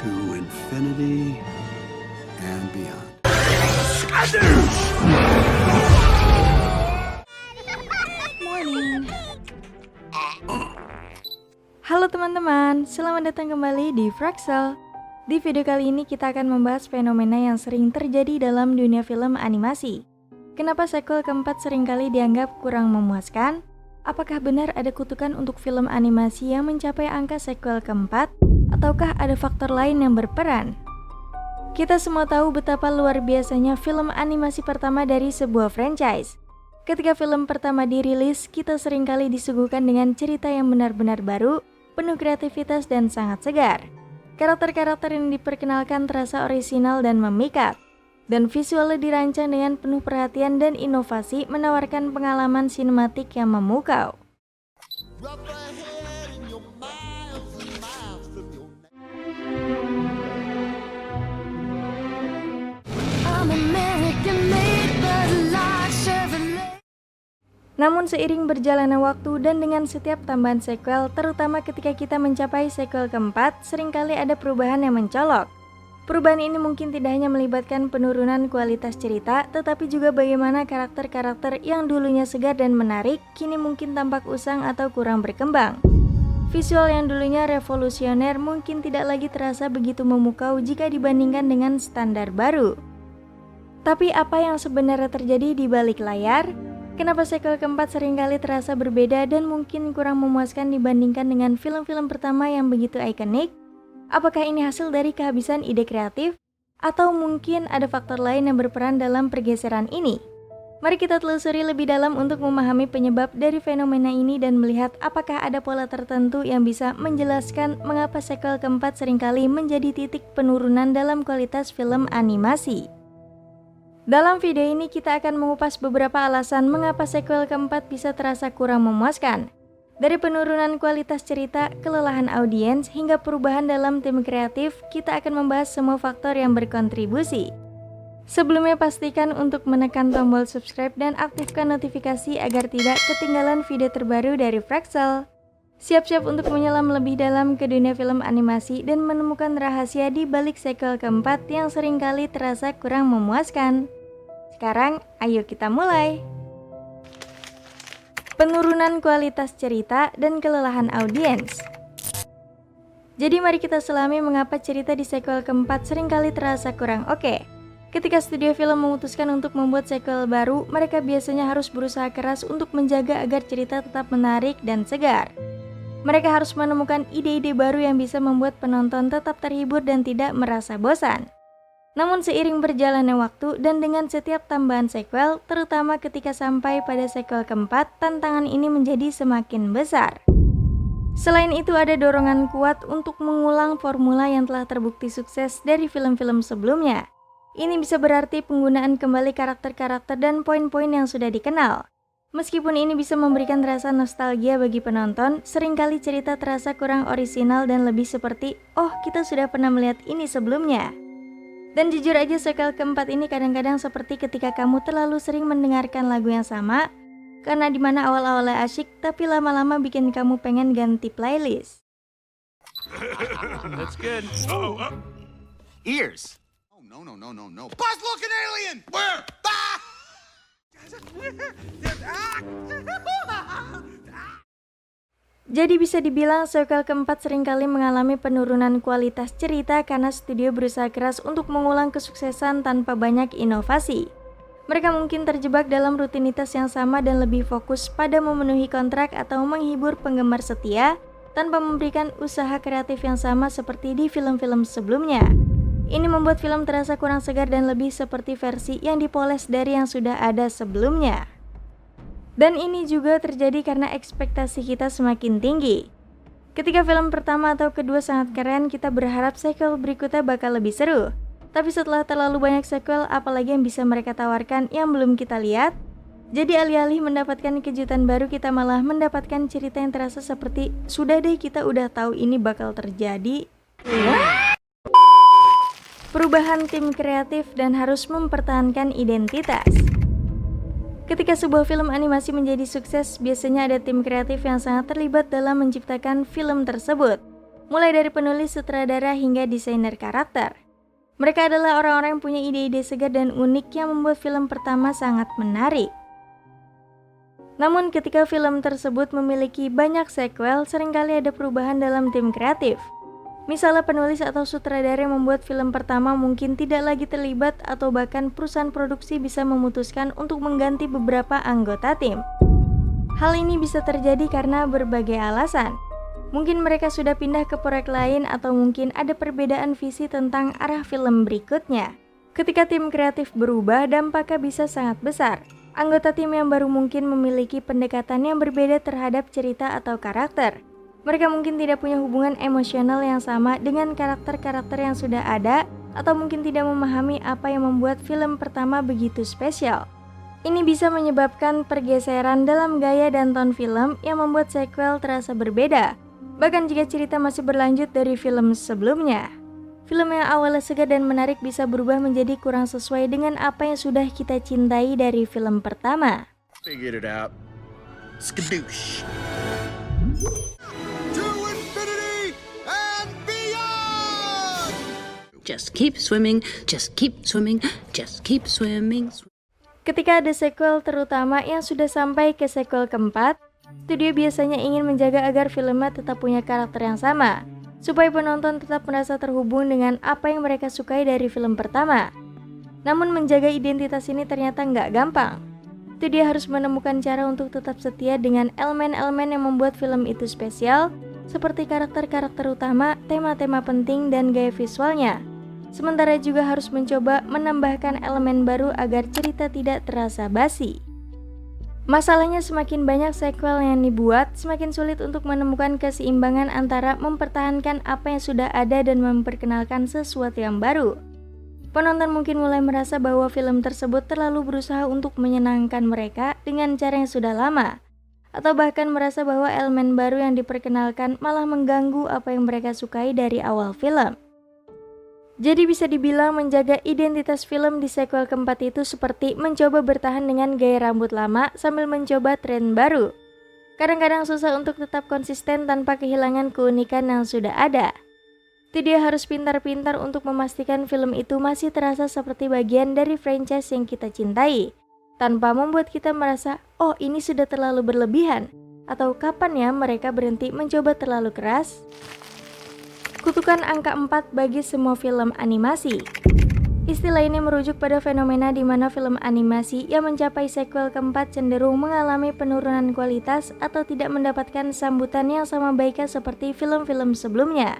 to infinity and beyond. Morning. Halo teman-teman, selamat datang kembali di Fraxel. Di video kali ini kita akan membahas fenomena yang sering terjadi dalam dunia film animasi. Kenapa sequel keempat seringkali dianggap kurang memuaskan? Apakah benar ada kutukan untuk film animasi yang mencapai angka sequel keempat? Ataukah ada faktor lain yang berperan? Kita semua tahu betapa luar biasanya film animasi pertama dari sebuah franchise. Ketika film pertama dirilis, kita seringkali disuguhkan dengan cerita yang benar-benar baru, penuh kreativitas dan sangat segar. Karakter-karakter yang diperkenalkan terasa orisinal dan memikat. Dan visualnya dirancang dengan penuh perhatian dan inovasi, menawarkan pengalaman sinematik yang memukau. Namun seiring berjalannya waktu dan dengan setiap tambahan sequel, terutama ketika kita mencapai sequel keempat, seringkali ada perubahan yang mencolok. Perubahan ini mungkin tidak hanya melibatkan penurunan kualitas cerita, tetapi juga bagaimana karakter-karakter yang dulunya segar dan menarik, kini mungkin tampak usang atau kurang berkembang. Visual yang dulunya revolusioner mungkin tidak lagi terasa begitu memukau jika dibandingkan dengan standar baru. Tapi apa yang sebenarnya terjadi di balik layar? Kenapa sequel keempat seringkali terasa berbeda dan mungkin kurang memuaskan dibandingkan dengan film-film pertama yang begitu ikonik? Apakah ini hasil dari kehabisan ide kreatif? Atau mungkin ada faktor lain yang berperan dalam pergeseran ini? Mari kita telusuri lebih dalam untuk memahami penyebab dari fenomena ini dan melihat apakah ada pola tertentu yang bisa menjelaskan mengapa sequel keempat seringkali menjadi titik penurunan dalam kualitas film animasi. Dalam video ini kita akan mengupas beberapa alasan mengapa sequel keempat bisa terasa kurang memuaskan. Dari penurunan kualitas cerita, kelelahan audiens, hingga perubahan dalam tim kreatif, kita akan membahas semua faktor yang berkontribusi. Sebelumnya pastikan untuk menekan tombol subscribe dan aktifkan notifikasi agar tidak ketinggalan video terbaru dari Fraxel. Siap-siap untuk menyelam lebih dalam ke dunia film animasi dan menemukan rahasia di balik sequel keempat yang seringkali terasa kurang memuaskan. Sekarang, ayo kita mulai! Penurunan kualitas cerita dan kelelahan audiens. Jadi mari kita selami mengapa cerita di sequel keempat seringkali terasa kurang oke. Ketika studio film memutuskan untuk membuat sequel baru, mereka biasanya harus berusaha keras untuk menjaga agar cerita tetap menarik dan segar. Mereka harus menemukan ide-ide baru yang bisa membuat penonton tetap terhibur dan tidak merasa bosan. Namun seiring berjalannya waktu dan dengan setiap tambahan sequel, terutama ketika sampai pada sequel keempat, tantangan ini menjadi semakin besar. Selain itu ada dorongan kuat untuk mengulang formula yang telah terbukti sukses dari film-film sebelumnya. Ini bisa berarti penggunaan kembali karakter-karakter dan poin-poin yang sudah dikenal. Meskipun ini bisa memberikan rasa nostalgia bagi penonton, seringkali cerita terasa kurang orisinal dan lebih seperti, oh kita sudah pernah melihat ini sebelumnya. Dan jujur aja sequel keempat ini kadang-kadang seperti ketika kamu terlalu sering mendengarkan lagu yang sama, karena dimana awal-awalnya asyik tapi lama-lama bikin kamu pengen ganti playlist. That's good. Ears. Oh, no. Buzz, look, an alien! Where? Ah! Jadi bisa dibilang sequel keempat seringkali mengalami penurunan kualitas cerita karena studio berusaha keras untuk mengulang kesuksesan tanpa banyak inovasi. Mereka mungkin terjebak dalam rutinitas yang sama dan lebih fokus pada memenuhi kontrak atau menghibur penggemar setia tanpa memberikan usaha kreatif yang sama seperti di film-film sebelumnya. Ini membuat film terasa kurang segar dan lebih seperti versi yang dipoles dari yang sudah ada sebelumnya. Dan ini juga terjadi karena ekspektasi kita semakin tinggi. Ketika film pertama atau kedua sangat keren, kita berharap sequel berikutnya bakal lebih seru. Tapi setelah terlalu banyak sequel, apalagi yang bisa mereka tawarkan yang belum kita lihat? Jadi alih-alih mendapatkan kejutan baru, kita malah mendapatkan cerita yang terasa seperti, sudah deh kita udah tahu ini bakal terjadi. Perubahan tim kreatif dan harus mempertahankan identitas. Ketika sebuah film animasi menjadi sukses, biasanya ada tim kreatif yang sangat terlibat dalam menciptakan film tersebut. mulai dari penulis, sutradara, hingga desainer karakter. Mereka adalah orang-orang yang punya ide-ide segar dan unik yang membuat film pertama sangat menarik. Namun ketika film tersebut memiliki banyak sequel, seringkali ada perubahan dalam tim kreatif. Misalnya penulis atau sutradara yang membuat film pertama mungkin tidak lagi terlibat, atau bahkan perusahaan produksi bisa memutuskan untuk mengganti beberapa anggota tim. Hal ini bisa terjadi karena berbagai alasan. Mungkin mereka sudah pindah ke proyek lain, atau mungkin ada perbedaan visi tentang arah film berikutnya. Ketika tim kreatif berubah, dampaknya bisa sangat besar. Anggota tim yang baru mungkin memiliki pendekatan yang berbeda terhadap cerita atau karakter. Mereka mungkin tidak punya hubungan emosional yang sama dengan karakter-karakter yang sudah ada, atau mungkin tidak memahami apa yang membuat film pertama begitu spesial. Ini bisa menyebabkan pergeseran dalam gaya dan tone film yang membuat sequel terasa berbeda. Bahkan jika cerita masih berlanjut dari film sebelumnya. Film yang awalnya segar dan menarik bisa berubah menjadi kurang sesuai dengan apa yang sudah kita cintai dari film pertama. Figured it out. Skadoosh. To infinity and beyond! Just keep swimming, just keep swimming, just keep swimming. Ketika ada sequel, terutama yang sudah sampai ke sequel keempat, studio biasanya ingin menjaga agar filmnya tetap punya karakter yang sama, supaya penonton tetap merasa terhubung dengan apa yang mereka sukai dari film pertama. Namun menjaga identitas ini ternyata nggak gampang. Studio harus menemukan cara untuk tetap setia dengan elemen-elemen yang membuat film itu spesial, seperti karakter-karakter utama, tema-tema penting, dan gaya visualnya. Sementara juga harus mencoba menambahkan elemen baru agar cerita tidak terasa basi. Masalahnya semakin banyak sequel yang dibuat, semakin sulit untuk menemukan keseimbangan antara mempertahankan apa yang sudah ada dan memperkenalkan sesuatu yang baru. Penonton mungkin mulai merasa bahwa film tersebut terlalu berusaha untuk menyenangkan mereka dengan cara yang sudah lama, atau bahkan merasa bahwa elemen baru yang diperkenalkan malah mengganggu apa yang mereka sukai dari awal film. Jadi bisa dibilang menjaga identitas film di sequel keempat itu seperti mencoba bertahan dengan gaya rambut lama sambil mencoba tren baru. Kadang-kadang susah untuk tetap konsisten tanpa kehilangan keunikan yang sudah ada. Studio harus pintar-pintar untuk memastikan film itu masih terasa seperti bagian dari franchise yang kita cintai, tanpa membuat kita merasa, oh ini sudah terlalu berlebihan, atau kapan ya mereka berhenti mencoba terlalu keras. Kutukan angka 4 bagi semua film animasi. Istilah ini merujuk pada fenomena di mana film animasi yang mencapai sequel keempat cenderung mengalami penurunan kualitas atau tidak mendapatkan sambutan yang sama baiknya seperti film-film sebelumnya.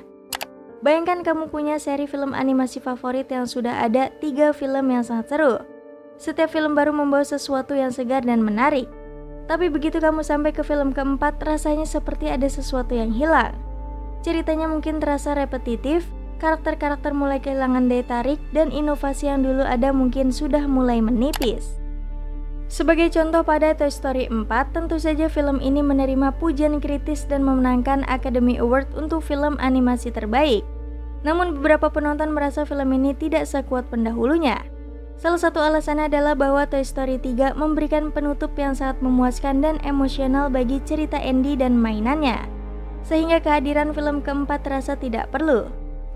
Bayangkan kamu punya seri film animasi favorit yang sudah ada 3 film yang sangat seru. Setiap film baru membawa sesuatu yang segar dan menarik. Tapi begitu kamu sampai ke film keempat, rasanya seperti ada sesuatu yang hilang. Ceritanya mungkin terasa repetitif, karakter-karakter mulai kehilangan daya tarik, dan inovasi yang dulu ada mungkin sudah mulai menipis. Sebagai contoh pada Toy Story 4, tentu saja film ini menerima pujian kritis dan memenangkan Academy Award untuk film animasi terbaik. Namun beberapa penonton merasa film ini tidak sekuat pendahulunya. Salah satu alasannya adalah bahwa Toy Story 3 memberikan penutup yang sangat memuaskan dan emosional bagi cerita Andy dan mainannya, sehingga kehadiran film keempat terasa tidak perlu.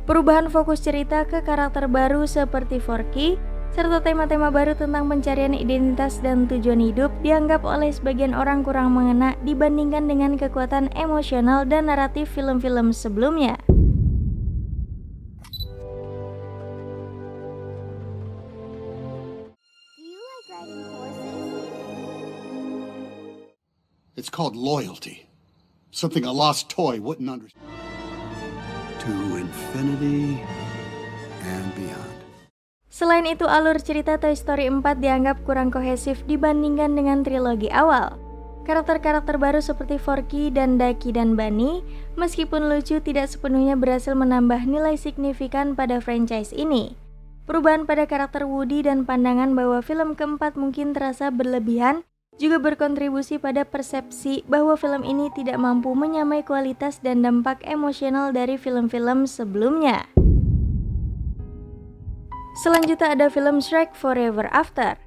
Perubahan fokus cerita ke karakter baru seperti Forky, serta tema-tema baru tentang pencarian identitas dan tujuan hidup dianggap oleh sebagian orang kurang mengena dibandingkan dengan kekuatan emosional dan naratif film-film sebelumnya. It's called loyalty. Something a lost toy wouldn't understand. To infinity and beyond. Selain itu, alur cerita Toy Story 4 dianggap kurang kohesif dibandingkan dengan trilogi awal. Karakter-karakter baru seperti Forky dan Ducky dan Bunny, meskipun lucu, tidak sepenuhnya berhasil menambah nilai signifikan pada franchise ini. Perubahan pada karakter Woody dan pandangan bahwa film keempat mungkin terasa berlebihan juga berkontribusi pada persepsi bahwa film ini tidak mampu menyamai kualitas dan dampak emosional dari film-film sebelumnya. Selanjutnya ada film Shrek Forever After.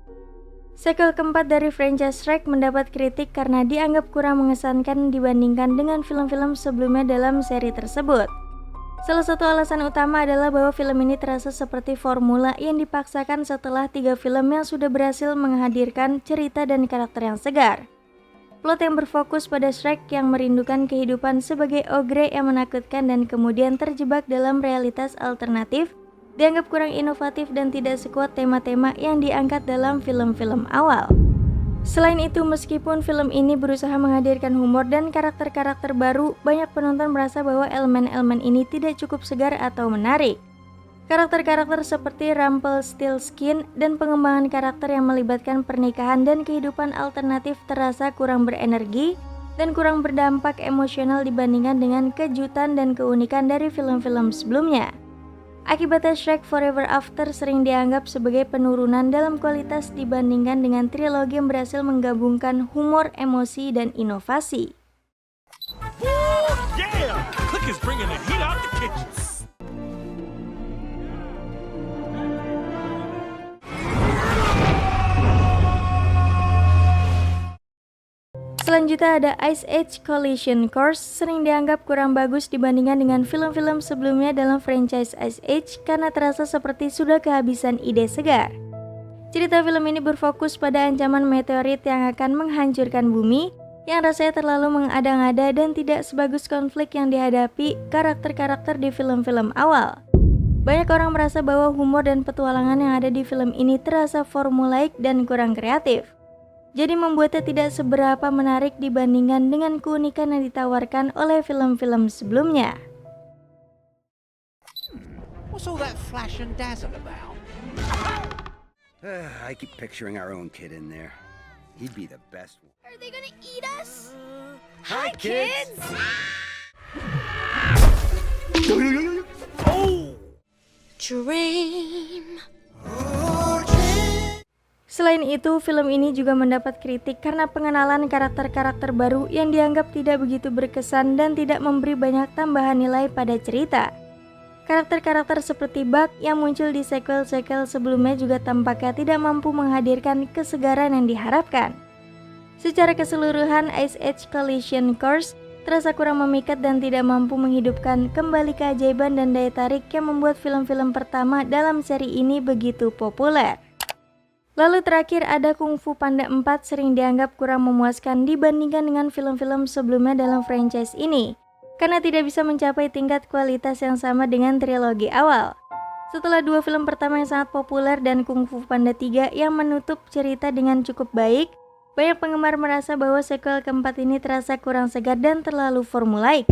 Sequel keempat dari franchise Shrek mendapat kritik karena dianggap kurang mengesankan dibandingkan dengan film-film sebelumnya dalam seri tersebut. Salah satu alasan utama adalah bahwa film ini terasa seperti formula yang dipaksakan setelah 3 film yang sudah berhasil menghadirkan cerita dan karakter yang segar. Plot yang berfokus pada Shrek yang merindukan kehidupan sebagai ogre yang menakutkan dan kemudian terjebak dalam realitas alternatif dianggap kurang inovatif dan tidak sekuat tema-tema yang diangkat dalam film-film awal. Selain itu, meskipun film ini berusaha menghadirkan humor dan karakter-karakter baru, banyak penonton merasa bahwa elemen-elemen ini tidak cukup segar atau menarik. Karakter-karakter seperti Rumpelstiltskin dan pengembangan karakter yang melibatkan pernikahan dan kehidupan alternatif terasa kurang berenergi dan kurang berdampak emosional dibandingkan dengan kejutan dan keunikan dari film-film sebelumnya. Akibatnya Shrek Forever After sering dianggap sebagai penurunan dalam kualitas dibandingkan dengan trilogi yang berhasil menggabungkan humor, emosi, dan inovasi. Ooh, yeah! Click is bringing the heat out the kitchen. Selanjutnya ada Ice Age Collision Course, sering dianggap kurang bagus dibandingkan dengan film-film sebelumnya dalam franchise Ice Age karena terasa seperti sudah kehabisan ide segar. Cerita film ini berfokus pada ancaman meteorit yang akan menghancurkan bumi, yang rasanya terlalu mengada-ngada dan tidak sebagus konflik yang dihadapi karakter-karakter di film-film awal. Banyak orang merasa bahwa humor dan petualangan yang ada di film ini terasa formulaik dan kurang kreatif. Jadi membuatnya tidak seberapa menarik dibandingkan dengan keunikan yang ditawarkan oleh film-film sebelumnya. What's all that flash and dazzle about? I keep picturing our own kid in there. He'd be the best one. Are they gonna eat us? Hi, kids! Dream. Selain itu, film ini juga mendapat kritik karena pengenalan karakter-karakter baru yang dianggap tidak begitu berkesan dan tidak memberi banyak tambahan nilai pada cerita. Karakter-karakter seperti Bug yang muncul di sequel-sequel sebelumnya juga tampaknya tidak mampu menghadirkan kesegaran yang diharapkan. Secara keseluruhan, Ice Age Collision Course terasa kurang memikat dan tidak mampu menghidupkan kembali keajaiban dan daya tarik yang membuat film-film pertama dalam seri ini begitu populer. Lalu terakhir ada Kung Fu Panda 4, sering dianggap kurang memuaskan dibandingkan dengan film-film sebelumnya dalam franchise ini, karena tidak bisa mencapai tingkat kualitas yang sama dengan trilogi awal. Setelah 2 film pertama yang sangat populer dan Kung Fu Panda 3 yang menutup cerita dengan cukup baik, banyak penggemar merasa bahwa sequel keempat ini terasa kurang segar dan terlalu formulaik.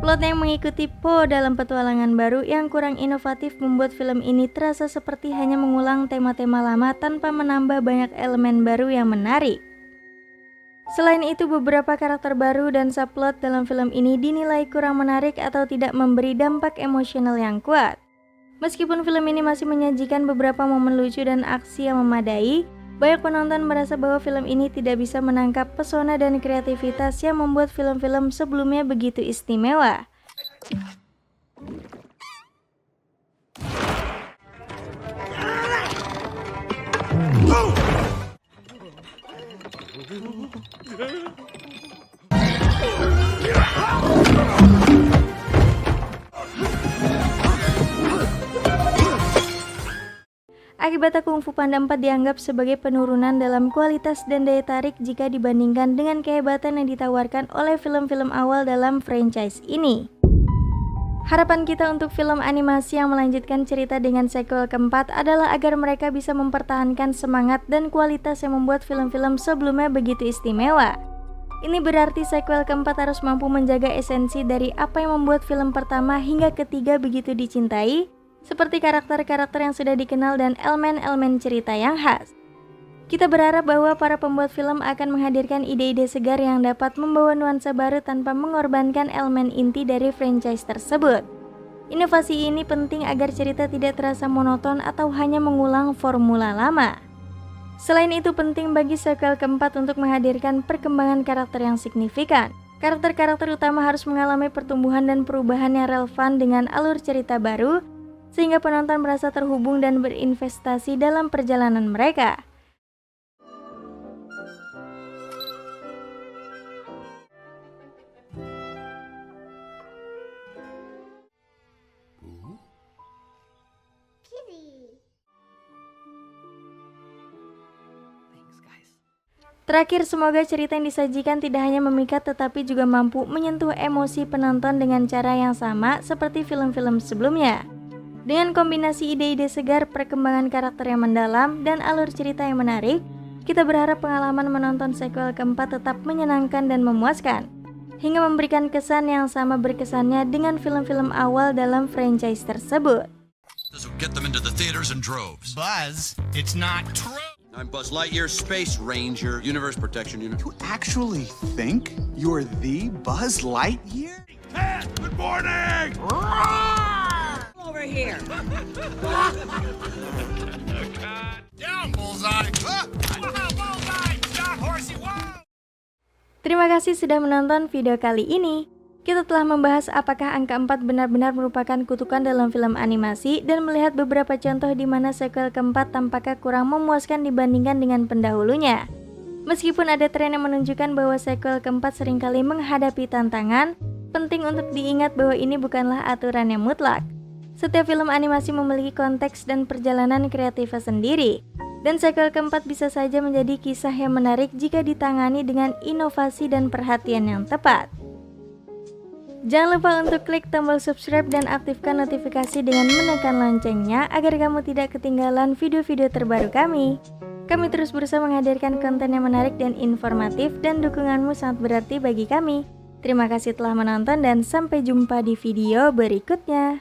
Plot yang mengikuti Po dalam petualangan baru yang kurang inovatif membuat film ini terasa seperti hanya mengulang tema-tema lama tanpa menambah banyak elemen baru yang menarik. Selain itu, beberapa karakter baru dan subplot dalam film ini dinilai kurang menarik atau tidak memberi dampak emosional yang kuat. Meskipun film ini masih menyajikan beberapa momen lucu dan aksi yang memadai, banyak penonton merasa bahwa film ini tidak bisa menangkap pesona dan kreativitas yang membuat film-film sebelumnya begitu istimewa. Akibatnya Kung Fu Panda 4 dianggap sebagai penurunan dalam kualitas dan daya tarik jika dibandingkan dengan kehebatan yang ditawarkan oleh film-film awal dalam franchise ini. Harapan kita untuk film animasi yang melanjutkan cerita dengan sequel keempat adalah agar mereka bisa mempertahankan semangat dan kualitas yang membuat film-film sebelumnya begitu istimewa. Ini berarti sequel keempat harus mampu menjaga esensi dari apa yang membuat film pertama hingga ketiga begitu dicintai, seperti karakter-karakter yang sudah dikenal dan elemen-elemen cerita yang khas. Kita berharap bahwa para pembuat film akan menghadirkan ide-ide segar yang dapat membawa nuansa baru tanpa mengorbankan elemen inti dari franchise tersebut. Inovasi ini penting agar cerita tidak terasa monoton atau hanya mengulang formula lama. Selain itu, penting bagi sequel keempat untuk menghadirkan perkembangan karakter yang signifikan. Karakter-karakter utama harus mengalami pertumbuhan dan perubahan yang relevan dengan alur cerita baru, sehingga penonton merasa terhubung dan berinvestasi dalam perjalanan mereka. Terakhir, semoga cerita yang disajikan tidak hanya memikat tetapi juga mampu menyentuh emosi penonton dengan cara yang sama seperti film-film sebelumnya. Dengan kombinasi ide-ide segar, perkembangan karakter yang mendalam, dan alur cerita yang menarik, kita berharap pengalaman menonton sequel keempat tetap menyenangkan dan memuaskan, hingga memberikan kesan yang sama berkesannya dengan film-film awal dalam franchise tersebut. This will get them into the theaters in droves. Buzz, it's not true. I'm Buzz Lightyear, Space Ranger, Universe Protection Unit. You actually think you're the Buzz Lightyear? Ted, good morning! Over here. Down, Bullseye! Ah! Wow, Bullseye! Stop, horsey, wow! Terima kasih sudah menonton video kali ini. Kita telah membahas apakah angka 4 benar-benar merupakan kutukan dalam film animasi dan melihat beberapa contoh di mana sequel keempat tampaknya kurang memuaskan dibandingkan dengan pendahulunya. Meskipun ada tren yang menunjukkan bahwa sequel keempat seringkali menghadapi tantangan, penting untuk diingat bahwa ini bukanlah aturan yang mutlak. Setiap film animasi memiliki konteks dan perjalanan kreatifnya sendiri, dan sequel keempat bisa saja menjadi kisah yang menarik jika ditangani dengan inovasi dan perhatian yang tepat. Jangan lupa untuk klik tombol subscribe dan aktifkan notifikasi dengan menekan loncengnya agar kamu tidak ketinggalan video-video terbaru kami. Kami terus berusaha menghadirkan konten yang menarik dan informatif, dan dukunganmu sangat berarti bagi kami. Terima kasih telah menonton dan sampai jumpa di video berikutnya.